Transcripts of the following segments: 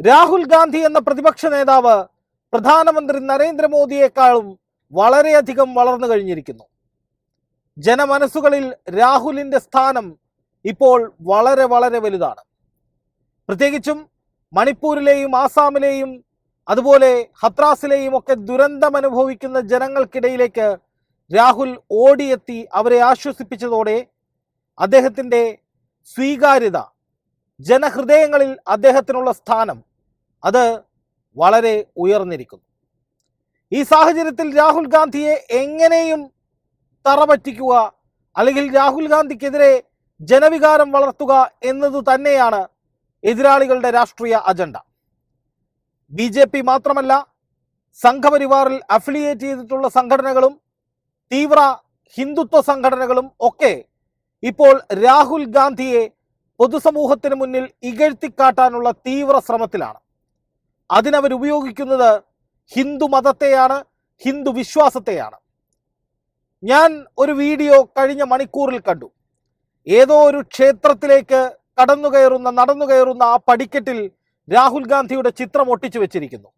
രാഹുൽ ഗാന്ധി എന്ന പ്രതിപക്ഷ നേതാവ് പ്രധാനമന്ത്രി നരേന്ദ്രമോദിയെക്കാളും വളരെയധികം വളർന്നു കഴിഞ്ഞിരിക്കുന്നു. ജനമനസ്സുകളിൽ രാഹുലിന്റെ സ്ഥാനം ഇപ്പോൾ വളരെ വളരെ വലുതാണ്. പ്രത്യേകിച്ചും മണിപ്പൂരിലെയും ആസാമിലെയും അതുപോലെ ഹത്രാസിലെയും ഒക്കെ ദുരന്തമനുഭവിക്കുന്ന ജനങ്ങൾക്കിടയിലേക്ക് രാഹുൽ ഓടിയെത്തി അവരെ ആശ്വസിപ്പിച്ചതോടെ അദ്ദേഹത്തിൻ്റെ സ്വീകാര്യത, ജനഹൃദയങ്ങളിൽ അദ്ദേഹത്തിനുള്ള സ്ഥാനം അത് വളരെ ഉയർന്നിരിക്കുന്നു. ഈ സാഹചര്യത്തിൽ രാഹുൽ ഗാന്ധിയെ എങ്ങനെയും തറപറ്റിക്കുക അല്ലെങ്കിൽ രാഹുൽ ഗാന്ധിക്കെതിരെ ജനവികാരം വളർത്തുക എന്നത് തന്നെയാണ് എതിരാളികളുടെ രാഷ്ട്രീയ അജണ്ട. BJP മാത്രമല്ല, സംഘപരിവാറിൽ അഫിലിയേറ്റ് ചെയ്തിട്ടുള്ള സംഘടനകളും തീവ്ര ഹിന്ദുത്വ സംഘടനകളും ഒക്കെ ഇപ്പോൾ രാഹുൽ ഗാന്ധിയെ പൊതുസമൂഹത്തിന് മുന്നിൽ ഇകഴ്ത്തിക്കാട്ടാനുള്ള തീവ്ര ശ്രമത്തിലാണ്. അതിനവർ ഉപയോഗിക്കുന്നത് ഹിന്ദു മതത്തെയാണ്, ഹിന്ദു വിശ്വാസത്തെയാണ്. ഞാൻ ഒരു വീഡിയോ കഴിഞ്ഞ മണിക്കൂറിൽ കണ്ടു. ഏതോ ഒരു ക്ഷേത്രത്തിലേക്ക് നടന്നു കയറുന്ന ആ പടിക്കെട്ടിൽ രാഹുൽ ഗാന്ധിയുടെ ചിത്രം ഒട്ടിച്ചു വെച്ചിരിക്കുന്നു.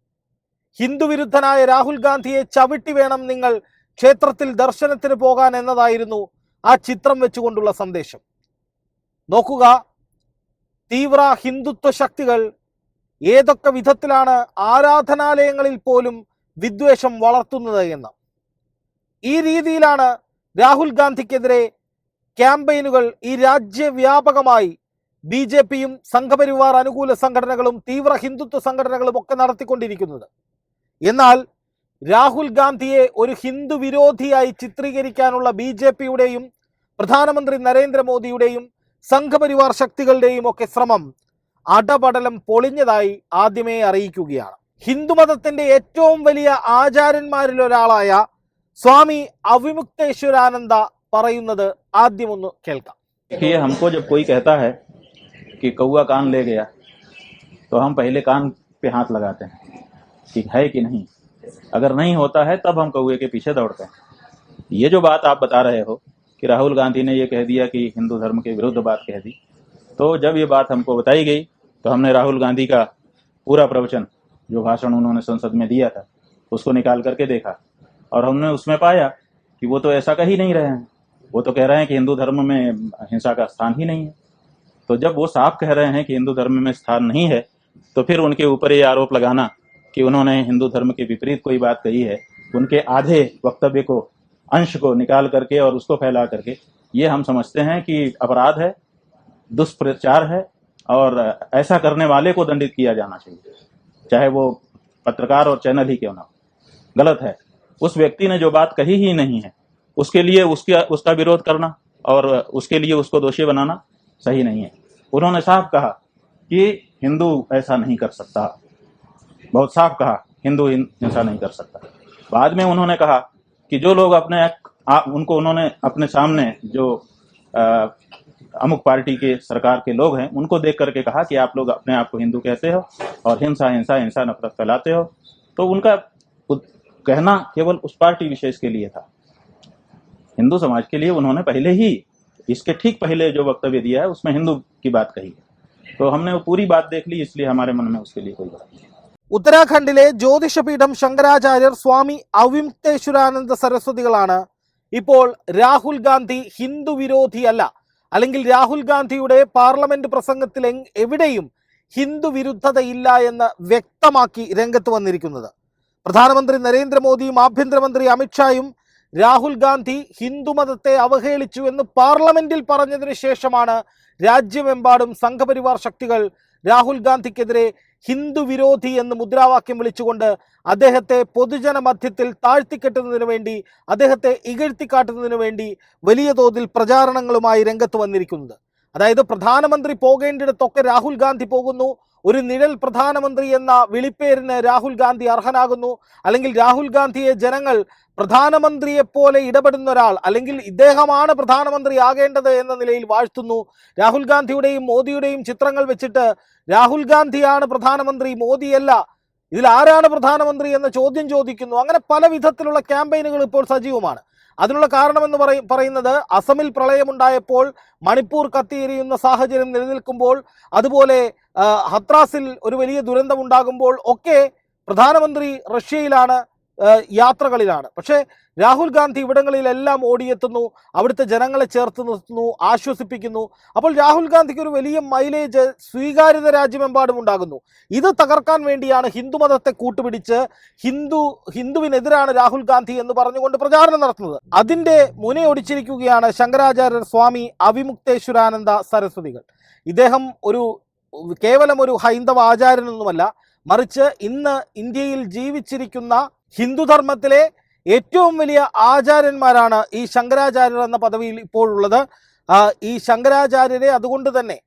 ഹിന്ദു വിരുദ്ധനായ രാഹുൽ ഗാന്ധിയെ ചവിട്ടി വേണം നിങ്ങൾ ക്ഷേത്രത്തിൽ ദർശനത്തിന് പോകാൻ എന്നതായിരുന്നു ആ ചിത്രം വെച്ചുകൊണ്ടുള്ള സന്ദേശം. നോക്കുക, തീവ്ര ഹിന്ദുത്വ ശക്തികൾ ഏതൊക്കെ വിധത്തിലാണ് ആരാധനാലയങ്ങളിൽ പോലും വിദ്വേഷം വളർത്തുന്നത് എന്ന്. ഈ രീതിയിലാണ് രാഹുൽ ഗാന്ധിക്കെതിരെ ക്യാമ്പയിനുകൾ ഈ രാജ്യവ്യാപകമായി BJPയും സംഘപരിവാർ അനുകൂല സംഘടനകളും തീവ്ര ഹിന്ദുത്വ സംഘടനകളും ഒക്കെ നടത്തിക്കൊണ്ടിരിക്കുന്നത്. എന്നാൽ രാഹുൽ ഗാന്ധിയെ ഒരു ഹിന്ദു വിരോധിയായി ചിത്രീകരിക്കാനുള്ള BJPയുടെയും പ്രധാനമന്ത്രി നരേന്ദ്രമോദിയുടെയും സംഘപരിവാർ ശക്തികളുടെയും ഒക്കെ ശ്രമം അടപടലം പൊളിഞ്ഞതായി ആദ്യമേ അറിയിക്കുകയാണ്. ഹിന്ദുമതത്തിന്റെ ഏറ്റവും വലിയ ആചാര്യന്മാരിൽ ഒരാളായ സ്വാമി അവിമുക്തേശ്വരാനന്ദ പറയുന്നത് ആദ്യമൊന്ന് കേൾക്കാം. हमको जब कोई कहता है कि कौआ कान ले गया तो हम पहले कान पे हाथ लगाते हैं कि है कि नहीं. अगर नहीं होता है तब हम कौए के पीछे दौड़ते हैं. ये जो बात आप बता रहे हो कि राहुल गांधी ने ये कह दिया कि हिंदू धर्म के विरुद्ध बात कह दी, तो जब ये बात हमको बताई गई तो हमने राहुल गांधी का पूरा प्रवचन, जो भाषण उन्होंने संसद में दिया था, उसको निकाल करके देखा और हमने उसमें पाया कि वो तो ऐसा कह ही नहीं रहे हैं. वो तो कह रहे हैं कि हिंदू धर्म में हिंसा का स्थान ही नहीं है. तो जब वो साफ कह रहे हैं कि हिंदू धर्म में स्थान नहीं है, तो फिर उनके ऊपर ये आरोप लगाना कि उन्होंने हिंदू धर्म के विपरीत कोई बात कही है, उनके आधे वक्तव्य को, अंश को निकाल करके और उसको फैला करके, ये हम समझते हैं कि अपराध है, दुष्प्रचार है और ऐसा करने वाले को दंडित किया जाना चाहिए, चाहे वो पत्रकार और चैनल ही क्यों ना हो. गलत है. उस व्यक्ति ने जो बात कही ही नहीं है उसके लिए उसका विरोध करना और उसके लिए उसको दोषी बनाना सही नहीं है. उन्होंने साफ कहा कि हिंदू ऐसा नहीं कर सकता, बहुत साफ कहा हिंदू हिंसा नहीं कर सकता. बाद में उन्होंने कहा कि जो लोग उनको उन्होंने अपने सामने जो अमुक पार्टी के सरकार के लोग हैं उनको देख करके कहा कि आप लोग अपने आप को हिंदू कहते हो और हिंसा हिंसा हिंसा नफरत फैलाते हो. तो उनका कहना केवल उस पार्टी विशेष के लिए था. हिंदू समाज के लिए उन्होंने पहले ही, इसके ठीक पहले जो वक्तव्य दिया है उसमें हिंदू की बात कही है. तो हमने वो पूरी बात देख ली, इसलिए हमारे मन में उसके लिए कोई बात नहीं. ഉത്തരാഖണ്ഡിലെ ജ്യോതിഷപീഠം ശങ്കരാചാര്യർ സ്വാമി അവിമുക്തേശ്വരാനന്ദ സരസ്വതികളാണ് ഇപ്പോൾ രാഹുൽ ഗാന്ധി ഹിന്ദു വിരോധിയല്ല, അല്ലെങ്കിൽ രാഹുൽ ഗാന്ധിയുടെ പാർലമെന്റ് പ്രസംഗത്തിൽ എവിടെയും ഹിന്ദു വിരുദ്ധതയില്ല എന്ന് വ്യക്തമാക്കി രംഗത്ത് വന്നിരിക്കുന്നത്. പ്രധാനമന്ത്രി നരേന്ദ്രമോദിയും ആഭ്യന്തരമന്ത്രി അമിത്ഷായും രാഹുൽ ഗാന്ധി ഹിന്ദുമതത്തെ അവഹേളിച്ചു എന്ന് പാർലമെന്റിൽ പറഞ്ഞതിന് ശേഷമാണ് രാജ്യമെമ്പാടും സംഘപരിവാർ ശക്തികൾ രാഹുൽ ഗാന്ധിക്കെതിരെ ഹിന്ദു വിരോധി എന്ന് മുദ്രാവാക്യം വിളിച്ചുകൊണ്ട് അദ്ദേഹത്തെ പൊതുജന മധ്യത്തിൽ താഴ്ത്തിക്കെട്ടുന്നതിന് വേണ്ടി, അദ്ദേഹത്തെ ഇകഴ്ത്തിക്കാട്ടുന്നതിന് വേണ്ടി വലിയ തോതിൽ പ്രചാരണങ്ങളുമായി രംഗത്ത് വന്നിരിക്കുന്നത്. അതായത് പ്രധാനമന്ത്രി പോകേണ്ടിടത്തൊക്കെ രാഹുൽ ഗാന്ധി പോകുന്നു, ഒരു നിഴൽ പ്രധാനമന്ത്രി എന്ന വിളിപ്പേരിന് രാഹുൽ ഗാന്ധി അർഹനാകുന്നു, അല്ലെങ്കിൽ രാഹുൽ ഗാന്ധിയെ ജനങ്ങൾ പ്രധാനമന്ത്രിയെപ്പോലെ ഇടപെടുന്ന ഒരാൾ, അല്ലെങ്കിൽ ഇദ്ദേഹമാണ് പ്രധാനമന്ത്രി ആകേണ്ടത് എന്ന നിലയിൽ വാഴ്ത്തുന്നു. രാഹുൽ ഗാന്ധിയുടെയും മോദിയുടെയും ചിത്രങ്ങൾ വെച്ചിട്ട് രാഹുൽ ഗാന്ധിയാണ് പ്രധാനമന്ത്രി, മോദിയല്ല, ഇതിൽ ആരാണ് പ്രധാനമന്ത്രി എന്ന ചോദ്യം ചോദിക്കുന്നു. അങ്ങനെ പല വിധത്തിലുള്ള ക്യാമ്പയിനുകൾ ഇപ്പോൾ സജീവമാണ്. അതിനുള്ള കാരണമെന്ന് പറയുന്നത് അസമിൽ പ്രളയമുണ്ടായപ്പോൾ മണിപ്പൂർ കത്തിയെരിയുന്ന സാഹചര്യം നിലനിൽക്കുമ്പോൾ, അതുപോലെ ഹത്രാസിൽ ഒരു വലിയ ദുരന്തമുണ്ടാകുമ്പോൾ ഒക്കെ പ്രധാനമന്ത്രി റഷ്യയിലാണ്, യാത്രകളിലാണ്. പക്ഷേ രാഹുൽ ഗാന്ധി ഇവിടങ്ങളിലെല്ലാം ഓടിയെത്തുന്നു, അവിടുത്തെ ജനങ്ങളെ ചേർത്ത് നിർത്തുന്നു, ആശ്വസിപ്പിക്കുന്നു. അപ്പോൾ രാഹുൽ ഗാന്ധിക്ക് ഒരു വലിയ മൈലേജ് സ്വീകാര്യത രാജ്യമെമ്പാടും ഉണ്ടാകുന്നു. ഇത് തകർക്കാൻ വേണ്ടിയാണ് ഹിന്ദുമതത്തെ കൂട്ടുപിടിച്ച് ഹിന്ദുവിനെതിരാണ് രാഹുൽ ഗാന്ധി എന്ന് പറഞ്ഞുകൊണ്ട് പ്രചാരണം നടത്തുന്നത്. അതിന്റെ മുനയൊടിച്ചിരിക്കുകയാണ് ശങ്കരാചാര്യർ സ്വാമി അവിമുക്തേശ്വരാനന്ദ സരസ്വതികൾ. ഇദ്ദേഹം കേവലം ഒരു ഹൈന്ദവ ആചാര്യനൊന്നുമല്ല, മറിച്ച് ഇന്ന് ഇന്ത്യയിൽ ജീവിച്ചിരിക്കുന്ന ഹിന്ദുധർമ്മത്തിലെ ഏറ്റവും വലിയ ആചാര്യന്മാരാണ് ഈ ശങ്കരാചാര്യർ എന്ന പദവിയിൽ ഇപ്പോഴുള്ളത്. ഈ ശങ്കരാചാര്യരെ അതുകൊണ്ട് തന്നെ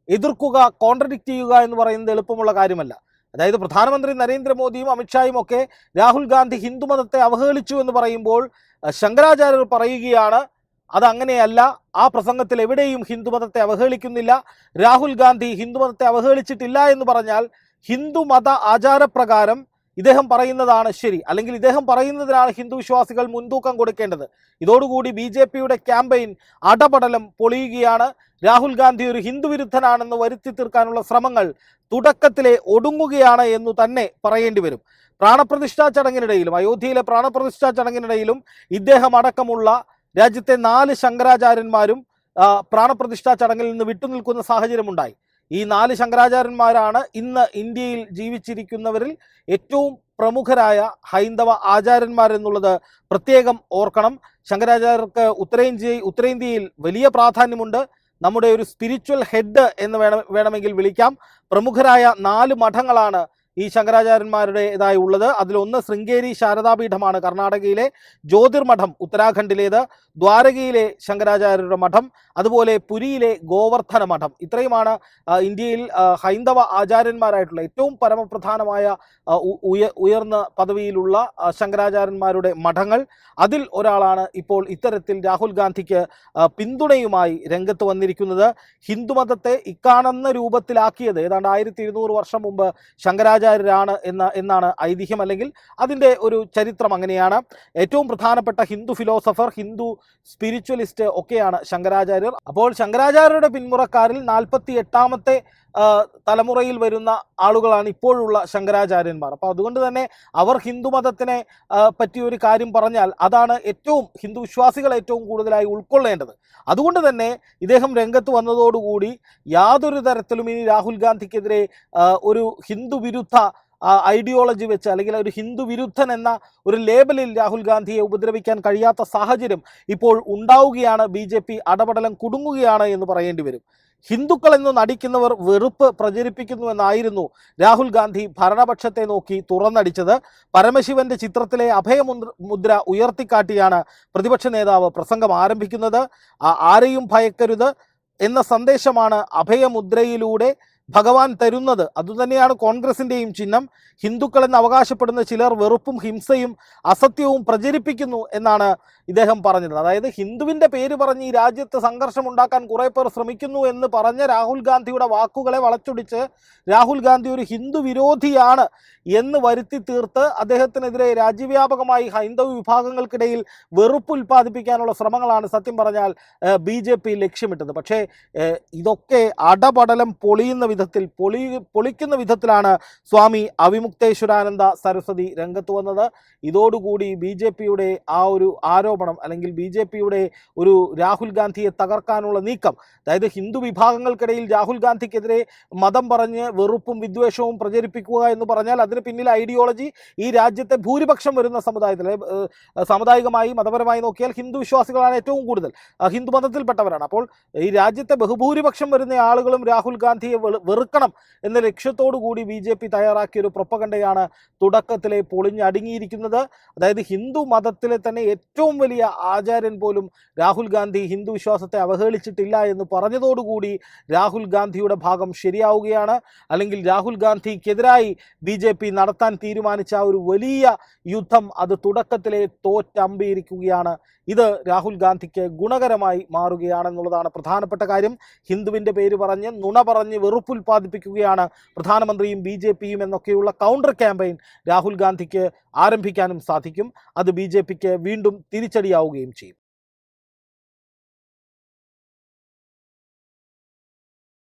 എതിർക്കുക, കോൺട്രഡിക്റ്റ് ചെയ്യുക എന്ന് പറയുന്നത് എളുപ്പമുള്ള കാര്യമല്ല. അതായത് പ്രധാനമന്ത്രി നരേന്ദ്രമോദിയും അമിത്ഷായും ഒക്കെ രാഹുൽ ഗാന്ധി ഹിന്ദുമതത്തെ അവഹേളിച്ചു എന്ന് പറയുമ്പോൾ ശങ്കരാചാര്യർ പറയുകയാണ് അതങ്ങനെയല്ല, ആ പ്രസംഗത്തിൽ എവിടെയും ഹിന്ദുമതത്തെ അവഹേളിക്കുന്നില്ല, രാഹുൽ ഗാന്ധി ഹിന്ദുമതത്തെ അവഹേളിച്ചിട്ടില്ല എന്ന് പറഞ്ഞാൽ ഹിന്ദുമത ആചാരപ്രകാരം ഇദ്ദേഹം പറയുന്നതാണ് ശരി, അല്ലെങ്കിൽ ഇദ്ദേഹം പറയുന്നതിനാണ് ഹിന്ദു വിശ്വാസികൾ മുൻതൂക്കം കൊടുക്കേണ്ടത്. ഇതോടുകൂടി BJPയുടെ ക്യാമ്പയിൻ അടപടലം പൊളിയുകയാണ്. രാഹുൽ ഗാന്ധി ഒരു ഹിന്ദു വിരുദ്ധനാണെന്ന് വരുത്തി തീർക്കാനുള്ള ശ്രമങ്ങൾ തുടക്കത്തിലെ ഒടുങ്ങുകയാണ് എന്ന് തന്നെ പറയേണ്ടി വരും. പ്രാണപ്രതിഷ്ഠാ ചടങ്ങിനിടയിലും, അയോധ്യയിലെ പ്രാണപ്രതിഷ്ഠാ ചടങ്ങിനിടയിലും ഇദ്ദേഹം അടക്കമുള്ള രാജ്യത്തെ 4 ശങ്കരാചാര്യന്മാരും പ്രാണപ്രതിഷ്ഠാ ചടങ്ങിൽ നിന്ന് വിട്ടുനിൽക്കുന്ന സാഹചര്യമുണ്ടായി. ഈ 4 ശങ്കരാചാര്യന്മാരാണ് ഇന്ന് ഇന്ത്യയിൽ ജീവിച്ചിരിക്കുന്നവരിൽ ഏറ്റവും പ്രമുഖരായ ഹൈന്ദവ ആചാര്യന്മാരെന്നുള്ളത് പ്രത്യേകം ഓർക്കണം. ശങ്കരാചാര്യർക്ക് ഉത്തരേന്ത്യയിൽ വലിയ പ്രാധാന്യമുണ്ട്. നമ്മുടെ ഒരു സ്പിരിച്വൽ ഹെഡ് എന്ന് വേണമെങ്കിൽ വിളിക്കാം. പ്രമുഖരായ 4 മഠങ്ങളാണ് ഈ ശങ്കരാചാര്യന്മാരുടേതായി ഉള്ളത്. അതിലൊന്ന് ശൃംഗേരി ശാരദാപീഠമാണ് കർണാടകയിലെ, ജ്യോതിർമഠം ഉത്തരാഖണ്ഡിലേത്, ദ്വാരകയിലെ ശങ്കരാചാര്യരുടെ മഠം, അതുപോലെ പുരിയിലെ ഗോവർദ്ധന മഠം. ഇത്രയുമാണ് ഇന്ത്യയിൽ ഹൈന്ദവ ആചാര്യന്മാരായിട്ടുള്ള ഏറ്റവും പരമപ്രധാനമായ ഉയർന്ന പദവിയിലുള്ള ശങ്കരാചാര്യന്മാരുടെ മഠങ്ങൾ. അതിൽ ഒരാളാണ് ഇപ്പോൾ ഇത്തരത്തിൽ രാഹുൽ ഗാന്ധിക്ക് പിന്തുണയുമായി രംഗത്ത് വന്നിരിക്കുന്നത്. ഹിന്ദുമതത്തെ ഇക്കാണുന്ന രൂപത്തിലാക്കിയത് ഏതാണ്ട് 1200 വർഷം മുമ്പ് ശങ്കരാചാര്യരാണ് എന്നാണ് ഐതിഹ്യം, അല്ലെങ്കിൽ അതിൻ്റെ ഒരു ചരിത്രം അങ്ങനെയാണ്. ഏറ്റവും പ്രധാനപ്പെട്ട ഹിന്ദു ഫിലോസഫർ, ഹിന്ദു സ്പിരിച്വലിസ്റ്റ് ഒക്കെയാണ് ശങ്കരാചാര്യർ. അപ്പോൾ ശങ്കരാചാര്യരുടെ പിന്മുറക്കാരിൽ 48ാമത്തെ തലമുറയിൽ വരുന്ന ആളുകളാണ് ഇപ്പോഴുള്ള ശങ്കരാചാര്യന്മാർ. അപ്പോൾ അതുകൊണ്ട് തന്നെ അവർ ഹിന്ദുമതത്തിനെ പറ്റിയൊരു കാര്യം പറഞ്ഞാൽ അതാണ് ഹിന്ദു വിശ്വാസികൾ ഏറ്റവും കൂടുതലായി ഉൾക്കൊള്ളേണ്ടത്. അതുകൊണ്ട് തന്നെ ഇദ്ദേഹം രംഗത്ത് വന്നതോടുകൂടി യാതൊരു തരത്തിലും ഇനി രാഹുൽ ഗാന്ധിക്കെതിരെ ഒരു ഹിന്ദു വിരുദ്ധ ഐഡിയോളജി വെച്ച്, അല്ലെങ്കിൽ ഒരു ഹിന്ദു വിരുദ്ധൻ എന്ന ഒരു ലേബലിൽ രാഹുൽ ഗാന്ധിയെ ഉപദ്രവിക്കാൻ കഴിയാത്ത സാഹചര്യം ഇപ്പോൾ ഉണ്ടാവുകയാണ്. BJP അടപടലം കുടുങ്ങുകയാണ് എന്ന് പറയേണ്ടി വരും. ഹിന്ദുക്കൾ എന്ന് നടിക്കുന്നവർ വെറുപ്പ് പ്രചരിപ്പിക്കുന്നുവെന്നായിരുന്നു രാഹുൽ ഗാന്ധി ഭരണപക്ഷത്തെ നോക്കി തുറന്നടിച്ചത്. പരമശിവന്റെ ചിത്രത്തിലെ അഭയമുദ്ര ഉയർത്തിക്കാട്ടിയാണ് പ്രതിപക്ഷ നേതാവ് പ്രസംഗം ആരംഭിക്കുന്നത്. ആരെയും ഭയക്കരുത് എന്ന സന്ദേശമാണ് അഭയമുദ്രയിലൂടെ ഭഗവാൻ തരുന്നത്. അതുതന്നെയാണ് കോൺഗ്രസിൻ്റെയും ചിഹ്നം. ഹിന്ദുക്കളെന്ന് അവകാശപ്പെടുന്ന ചിലർ വെറുപ്പും ഹിംസയും അസത്യവും പ്രചരിപ്പിക്കുന്നു എന്നാണ് ഇദ്ദേഹം പറഞ്ഞത്. അതായത് ഹിന്ദുവിൻ്റെ പേര് പറഞ്ഞ് ഈ രാജ്യത്ത് സംഘർഷം ഉണ്ടാക്കാൻ കുറേ പേർ ശ്രമിക്കുന്നു എന്ന് പറഞ്ഞ രാഹുൽ ഗാന്ധിയുടെ വാക്കുകളെ വളച്ചൊടിച്ച് രാഹുൽ ഗാന്ധി ഒരു ഹിന്ദു വിരോധിയാണ് എന്ന് വരുത്തി തീർത്ത് അദ്ദേഹത്തിനെതിരെ രാജ്യവ്യാപകമായി ഹൈന്ദവ വിഭാഗങ്ങൾക്കിടയിൽ വെറുപ്പ് ഉൽപ്പാദിപ്പിക്കാനുള്ള ശ്രമങ്ങളാണ് സത്യം പറഞ്ഞാൽ BJP ലക്ഷ്യമിട്ടത്. പക്ഷേ ഇതൊക്കെ അടപടലം പൊളിക്കുന്ന വിധത്തിലാണ് സ്വാമി അവിമുക്തേശ്വരാനന്ദ സരസ്വതി രംഗത്ത് വന്നത്. ഇതോടുകൂടി BJPയുടെ ആ ഒരു ആരോപണം, അല്ലെങ്കിൽ BJPയുടെ ഒരു രാഹുൽ ഗാന്ധിയെ തകർക്കാനുള്ള നീക്കം, അതായത് ഹിന്ദു വിഭാഗങ്ങൾക്കിടയിൽ രാഹുൽ ഗാന്ധിക്കെതിരെ മതം പറഞ്ഞ് വെറുപ്പും വിദ്വേഷവും പ്രചരിപ്പിക്കുക എന്ന് പറഞ്ഞാൽ അതിന് പിന്നിൽ ഐഡിയോളജി ഈ രാജ്യത്തെ ഭൂരിപക്ഷം വരുന്ന സമുദായത്തിൽ, സാമുദായികമായി മതപരമായി നോക്കിയാൽ ഹിന്ദു വിശ്വാസികളാണ് ഏറ്റവും കൂടുതൽ, ഹിന്ദു മതത്തിൽപ്പെട്ടവരാണ്. അപ്പോൾ ഈ രാജ്യത്തെ ബഹുഭൂരിപക്ഷം വരുന്ന ആളുകളും രാഹുൽ ഗാന്ധിയെ വെറുക്കണം എന്ന ലക്ഷ്യത്തോടു കൂടി BJP തയ്യാറാക്കിയൊരു പ്രൊപ്പഗണ്ടയാണ് തുടക്കത്തിലെ പൊളിഞ്ഞടുങ്ങിയിരിക്കുന്നത്. അതായത് ഹിന്ദു മതത്തിലെ തന്നെ ഏറ്റവും വലിയ ആചാര്യൻ പോലും രാഹുൽ ഗാന്ധി ഹിന്ദു വിശ്വാസത്തെ അവഹേളിച്ചിട്ടില്ല എന്ന് പറഞ്ഞതോടുകൂടി രാഹുൽ ഗാന്ധിയുടെ ഭാഗം ശരിയാവുകയാണ്. അല്ലെങ്കിൽ രാഹുൽ ഗാന്ധിക്കെതിരായി BJP നടത്താൻ തീരുമാനിച്ച ഒരു വലിയ യുദ്ധം അത് തുടക്കത്തിലെ തോറ്റമ്പിയിരിക്കുകയാണ് ഇത് രാഹുൽ ഗാന്ധിക്ക് ഗുണകരമായി മാറുകയാണെന്നുള്ളതാണ് പ്രധാനപ്പെട്ട കാര്യം. ഹിന്ദുവിൻ്റെ പേര് പറഞ്ഞ് നുണ പറഞ്ഞ് വെറുപ്പുൽപ്പാദിപ്പിക്കുകയാണ് പ്രധാനമന്ത്രിയും BJPയും എന്നൊക്കെയുള്ള കൗണ്ടർ ക്യാമ്പയിൻ രാഹുൽ ഗാന്ധിക്ക് ആരംഭിക്കാനും സാധിക്കും. അത് BJPക്ക് വീണ്ടും തിരിച്ചടിയാവുകയും ചെയ്യും.